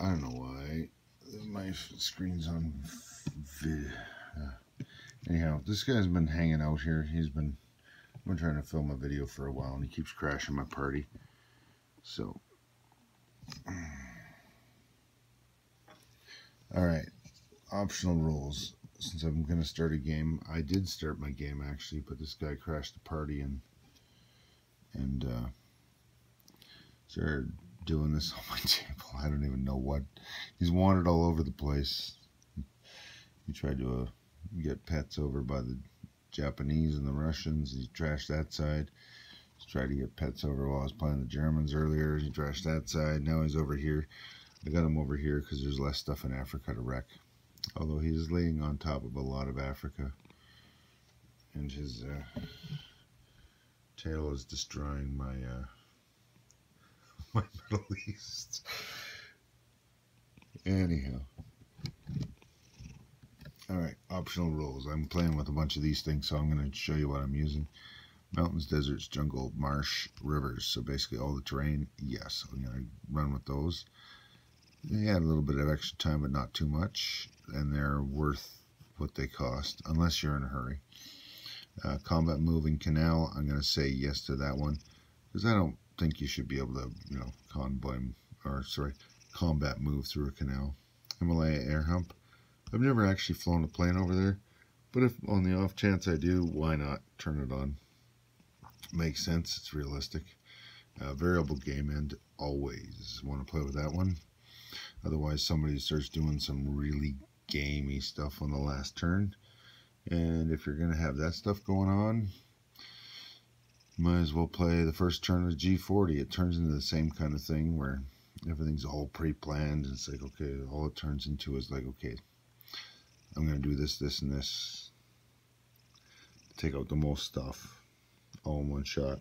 I don't know why my screen's on anyhow, this guy's been hanging out here. I've been trying to film a video for a while, and he keeps crashing my party. So, alright, optional rules. Since I'm going to start a game, I did start my game actually, but this guy crashed the party and started doing this on my table. I don't even know what. He's wandered all over the place. He tried to get pets over by the Japanese and the Russians. He trashed that side. He's tried to get pets over while I was playing the Germans earlier. He trashed that side. Now he's over here. I got him over here because there's less stuff in Africa to wreck. Although he is laying on top of a lot of Africa. And his tail is destroying my my Middle East. Anyhow. Alright, optional rules. I'm playing with a bunch of these things, so I'm going to show you what I'm using. Mountains, deserts, jungle, marsh, rivers. So basically all the terrain, yes. I'm going to run with those. They add a little bit of extra time, but not too much. And they're worth what they cost, unless you're in a hurry. Combat moving canal, I'm going to say yes to that one. Because I don't think you should be able to, combat move through a canal. Himalaya air hump. I've never actually flown a plane over there, but if on the off chance I do, why not turn it on? Makes sense, it's realistic. Variable game end, always want to play with that one. Otherwise somebody starts doing some really gamey stuff on the last turn, and if you're going to have that stuff going on, might as well play the first turn of G40. It turns into the same kind of thing where everything's all pre-planned. It's like, okay, all it turns into is like, okay, I'm going to do this, this, and this. Take out the most stuff all in one shot.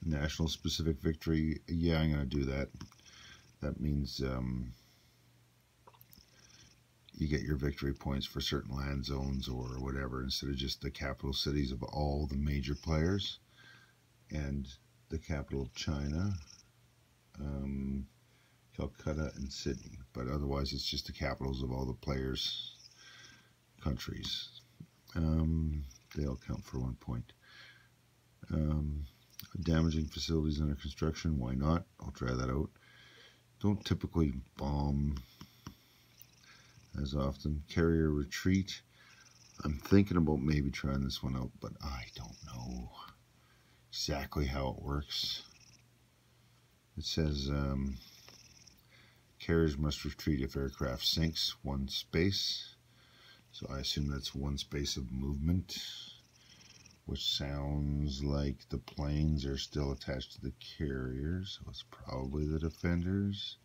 National specific victory. Yeah, I'm going to do that. That means you get your victory points for certain land zones or whatever, instead of just the capital cities of all the major players. And the capital of China, Calcutta, and Sydney. But otherwise, it's just the capitals of all the players' countries. They all count for 1 point. Damaging facilities under construction, why not? I'll try that out. Don't typically bomb as often. Carrier retreat. I'm thinking about maybe trying this one out, but I don't know exactly how it works. It says carriers must retreat if aircraft sinks 1 space. So I assume that's 1 space of movement, which sounds like the planes are still attached to the carriers, so it's probably the defenders,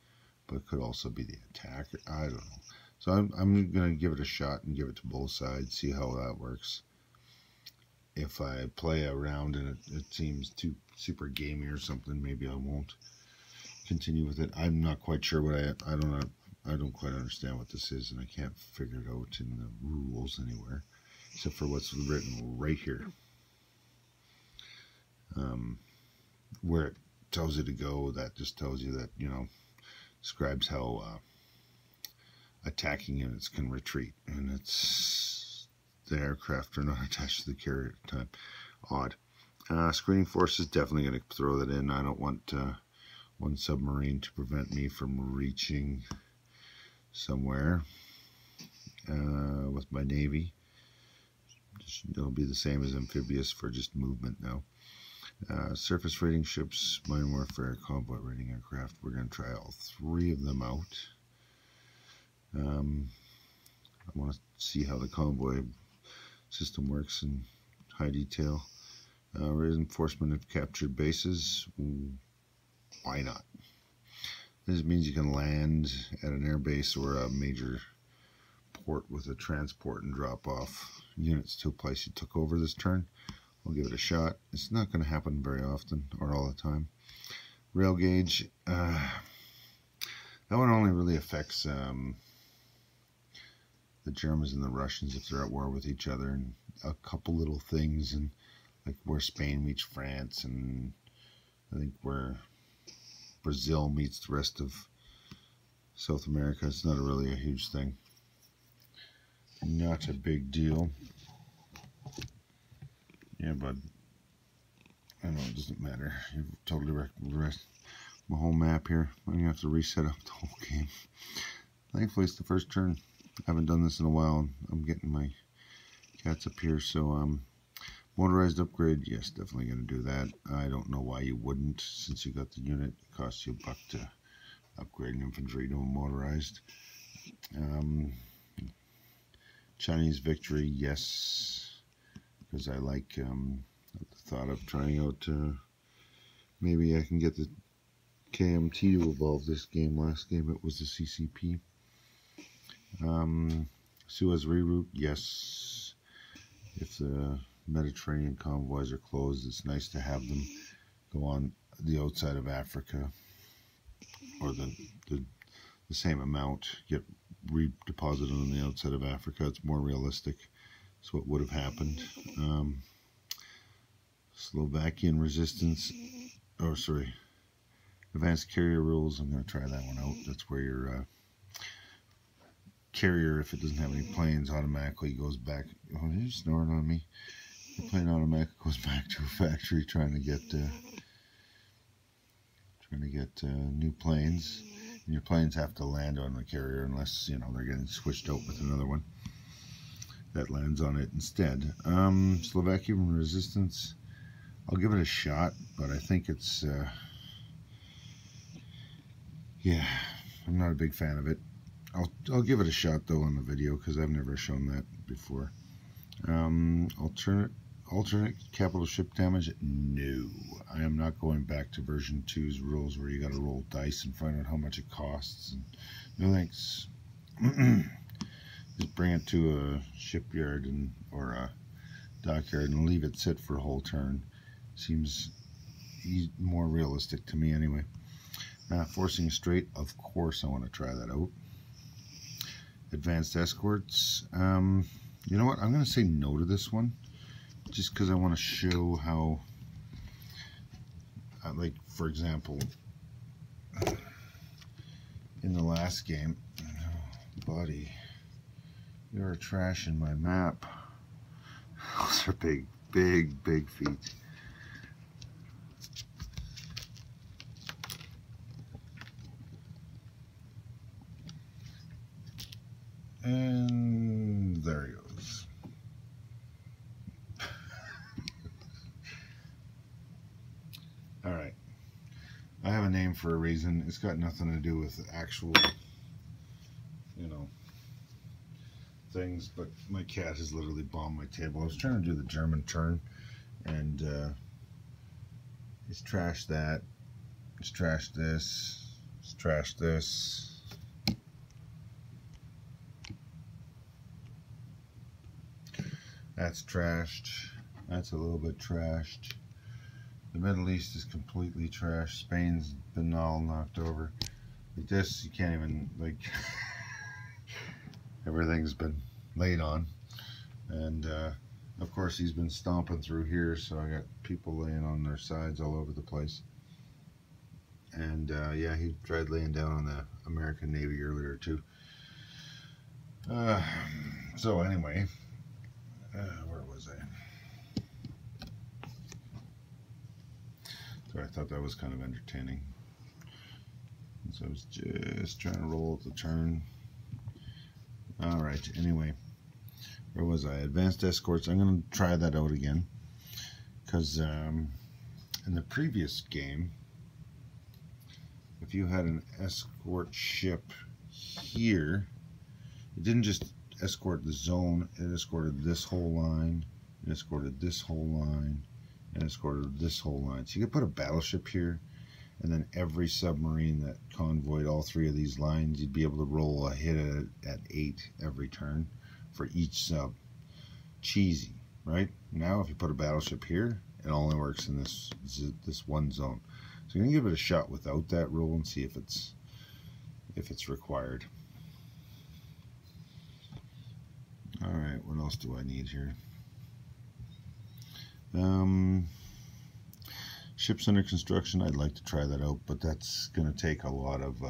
but it could also be the attacker. I don't know. So I'm going to give it a shot and give it to both sides, see how that works. If I play around and it seems too super gamey or something, maybe I won't continue with it. I'm not quite sure what I don't quite understand what this is, and I can't figure it out in the rules anywhere, except for what's written right here. Where it tells you to go, that just tells you that, describes how attacking units can retreat, and it's the aircraft are not attached to the carrier at the time. Odd. Screening force is definitely going to throw that in. I don't want 1 submarine to prevent me from reaching somewhere with my navy. It'll be the same as amphibious for just movement now. Surface raiding ships, mine warfare, convoy raiding aircraft. We're going to try all 3 of them out. I want to see how the convoy system works in high detail. Reinforcement of captured bases. Why not? This means you can land at an air base or a major port with a transport and drop off units to a place you took over this turn. We'll give it a shot. It's not going to happen very often or all the time. Rail gauge. That one only really affects the Germans and the Russians if they're at war with each other, and a couple little things, and like where Spain meets France, and I think where Brazil meets the rest of South America. It's not really a huge thing. Not a big deal. Yeah, bud. I know it doesn't matter. You've totally wrecked my whole map here. I'm gonna have to reset up the whole game. Thankfully, it's the first turn. I haven't done this in a while. I'm getting my cats up here, so motorized upgrade. Yes, definitely gonna do that. I don't know why you wouldn't, since you got the unit. It costs you $1 to upgrade an infantry to a motorized. Chinese victory, yes, because I like the thought of trying out. Maybe I can get the KMT to evolve this game. Last game it was the CCP. Suez reroute, yes. If the Mediterranean convoys are closed, it's nice to have them go on the outside of Africa, or the same amount get redeposited on the outside of Africa. It's more realistic. It's what would have happened. Slovakian Resistance, oh sorry, Advanced Carrier Rules. I'm going to try that one out. That's where your carrier, if it doesn't have any planes, automatically goes back. Oh, you're snoring on me. The plane automatically goes back to a factory trying to get new planes. And your planes have to land on the carrier unless, you know, they're getting switched out with another one that lands on it instead. Slovakian Resistance, I'll give it a shot, but I think it's yeah, I'm not a big fan of it. I'll give it a shot though on the video, because I've never shown that before. Alternate capital ship damage, no. I am not going back to version 2's rules where you got to roll dice and find out how much it costs. And no thanks. Just bring it to a shipyard or a dockyard and leave it sit for a whole turn. Seems more realistic to me anyway. Forcing straight, of course I want to try that out. Advanced escorts. You know what? I'm going to say no to this one, just because I want to show how, like, for example, in the last game, oh, buddy, you're trashing my map. Those are big, big, big feet. And there he goes. Alright. I have a name for a reason. It's got nothing to do with actual, you know, things, but my cat has literally bombed my table. I was trying to do the German turn, and he's trashed that. He's trashed this. He's trashed this. That's trashed. That's a little bit trashed. The Middle East is completely trashed. Spain's been all knocked over. Like this, you can't even, like, everything's been laid on. And, of course, he's been stomping through here, so I got people laying on their sides all over the place. And, yeah, he tried laying down on the American Navy earlier, too. So, anyway, where was I? So I thought that was kind of entertaining. And so I was just trying to roll the turn. Alright, anyway. Where was I? Advanced escorts. I'm going to try that out again. Because in the previous game, if you had an escort ship here, it didn't just escort the zone, it escorted this whole line, it escorted this whole line, and escorted this whole line. So you could put a battleship here, and then every submarine that convoyed all three of these lines, you'd be able to roll a hit at 8 every turn for each sub. Cheesy, right? Now if you put a battleship here, it only works in this one zone. So I'm gonna give it a shot without that rule and see if it's required. Alright, what else do I need here? Ships under construction, I'd like to try that out, but that's going to take a lot of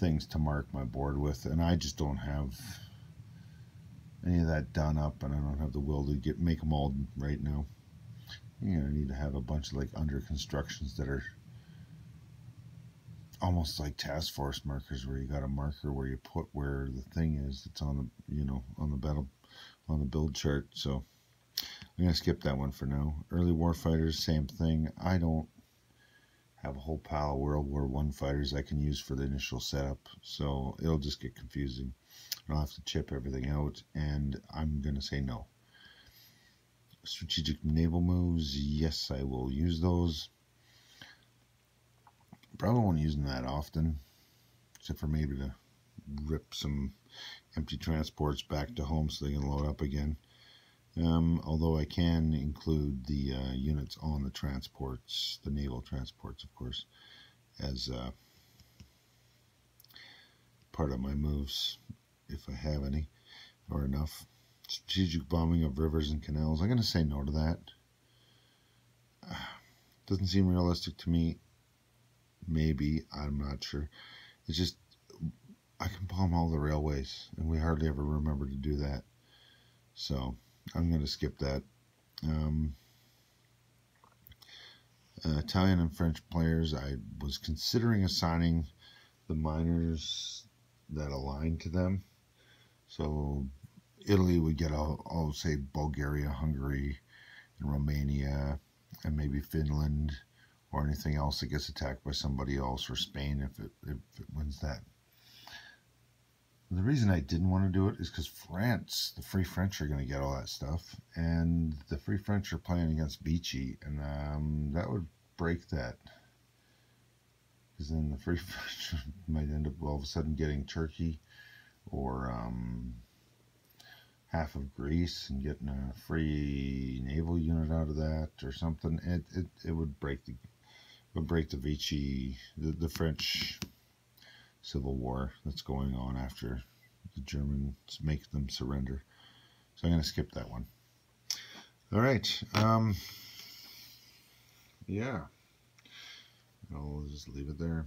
things to mark my board with, and I just don't have any of that done up, and I don't have the will to make them all right now. You're going to need to have a bunch of like under constructions that are almost like task force markers, where you got a marker where you put where the thing is that's on the, you know, on the build chart. So I'm going to skip that one for now. Early war fighters, same thing. I don't have a whole pile of World War I fighters I can use for the initial setup, so it'll just get confusing. I'll have to chip everything out, and I'm going to say no. Strategic naval moves, yes, I will use those. Probably won't use them that often, except for maybe to rip some empty transports back to home so they can load up again. Although I can include the units on the transports, the naval transports, of course, as part of my moves, if I have any, or enough. Strategic bombing of rivers and canals, I'm going to say no to that. Doesn't seem realistic to me. Maybe, I'm not sure. It's just, I can bomb all the railways, and we hardly ever remember to do that. So I'm going to skip that. Italian and French players, I was considering assigning the miners that align to them. So Italy would get, I'll say Bulgaria, Hungary, and Romania, and maybe Finland, or anything else that gets attacked by somebody else, or Spain if it wins that. The reason I didn't want to do it is because France, the Free French, are going to get all that stuff, and the Free French are playing against Vichy, and that would break that, because then the Free French might end up all of a sudden getting Turkey, or half of Greece, and getting a free naval unit out of that, or something. It would break the Vichy, the French Civil War that's going on after the Germans make them surrender. So I'm going to skip that one. All right. Yeah. I'll just leave it there.